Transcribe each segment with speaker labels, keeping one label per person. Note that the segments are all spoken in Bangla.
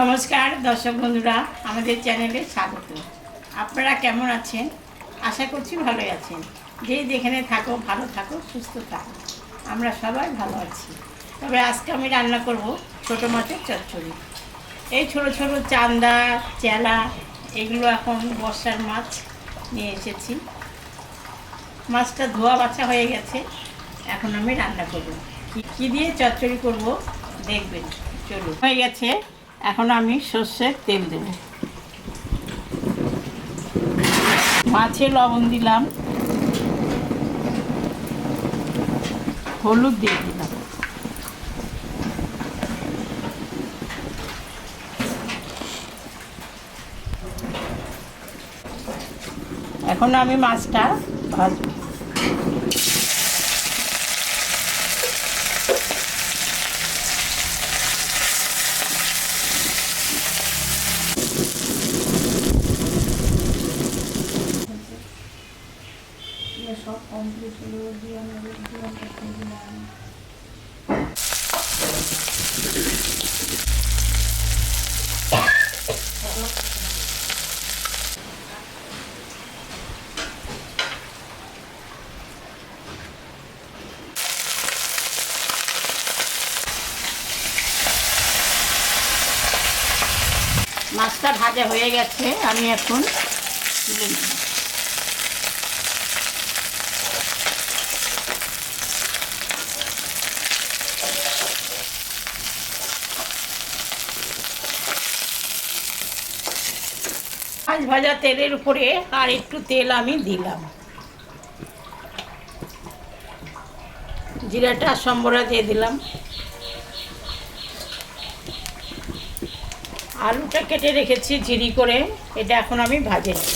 Speaker 1: নমস্কার দর্শক বন্ধুরা, আমাদের চ্যানেলে স্বাগত। আপনারা কেমন আছেন? আশা করছি ভালোই আছেন। যেই যেখানে থাকো ভালো থাকো, সুস্থ থাকো। আমরা সবাই ভালো আছি। তবে আজকে আমি রান্না করব ছোটো মাছের চচ্চড়ি। এই ছোট ছোট চান্দা, চেলা, এগুলো এখন বর্ষার মাছ নিয়ে এসেছি। মাছটা ধোয়া বাছা হয়ে গেছে, এখন আমি রান্না করব। কী দিয়ে চচ্চড়ি করব দেখবেন। চলুন, হয়ে গেছে। এখন আমি সর্ষের তেল দেব, মাছে লবণ দিলাম, হলুদ দিয়ে দিলাম, এখন আমি মাছটা ভাজবো। সব কমপ্লিট হলো দিয়ে মাছটা ভাজা হয়ে গেছে, আমি এখন তুলে নিই। মাছ ভাজা তেলের উপরে আর একটু তেল আমি দিলাম, জিরাটা সম্বরা দিয়ে দিলাম, আলুটা কেটে রেখেছি ঝিরি করে, এটা এখন আমি ভাজে নিই।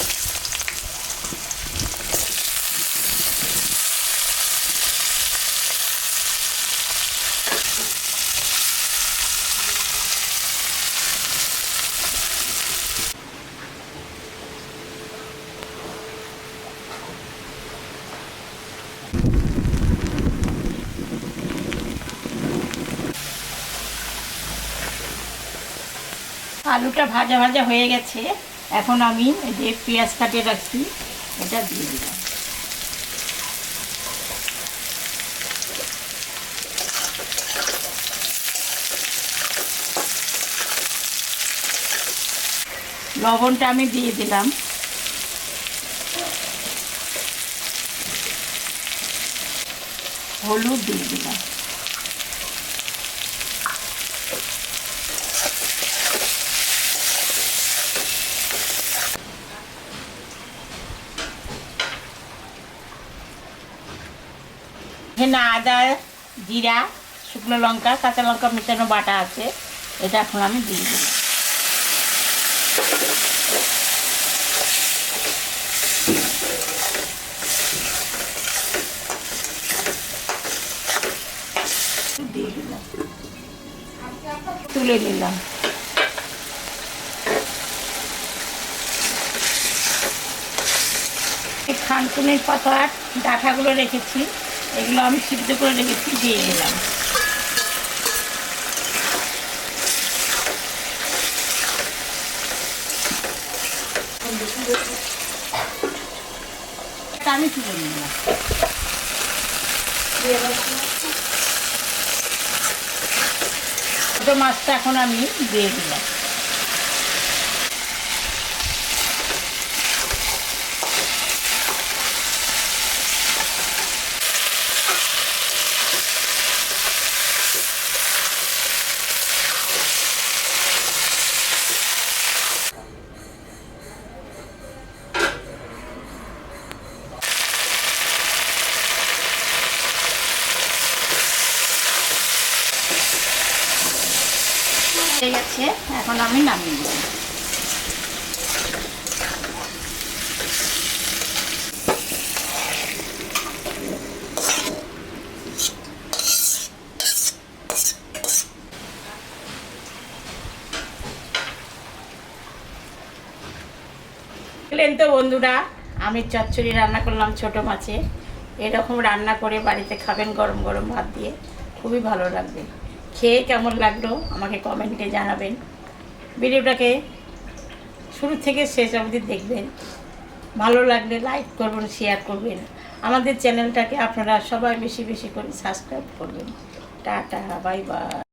Speaker 1: আলুটা ভাজা ভাজা হয়ে গেছে, এখন আমি এই যে পেঁয়াজ কাটিয়ে রাখছি এটা দিয়ে দিলাম। লবণটা আমি দিয়ে দিলাম, হলুদ দিয়ে দিলাম, এখানে আদা, জিরা, শুকনো লঙ্কা, কাঁচা লঙ্কা মেশানো বাটা আছে, এটা এখন আমি দিয়ে দিলাম। দিয়ে দিলাম, তুলে নিলাম। থানকুনির পাতার ডাঁটাগুলো রেখেছি, এগুলো আমি সিদ্ধ করে রেখেছি, দিয়ে দিলাম। আমি তুলে নিলাম। ছোটো মাছটা এখন আমি দিয়ে দিলাম। হয়ে গেছে, এখন আমি নামিয়ে দিই। দেখলেন তো বন্ধুরা, আমি চচ্চড়ি রান্না করলাম ছোটো মাছে। এরকম রান্না করে বাড়িতে খাবেন গরম গরম ভাত দিয়ে, খুবই ভালো লাগবে। খেয়ে কেমন লাগলো আমাকে কমেন্টে জানাবেন। ভিডিওটাকে শুরু থেকে শেষ অবধি দেখবেন। ভালো লাগলে লাইক করবেন, শেয়ার করবেন। আমাদের চ্যানেলটাকে আপনারা সবাই বেশি বেশি করে সাবস্ক্রাইব করবেন। Tata, bye bye.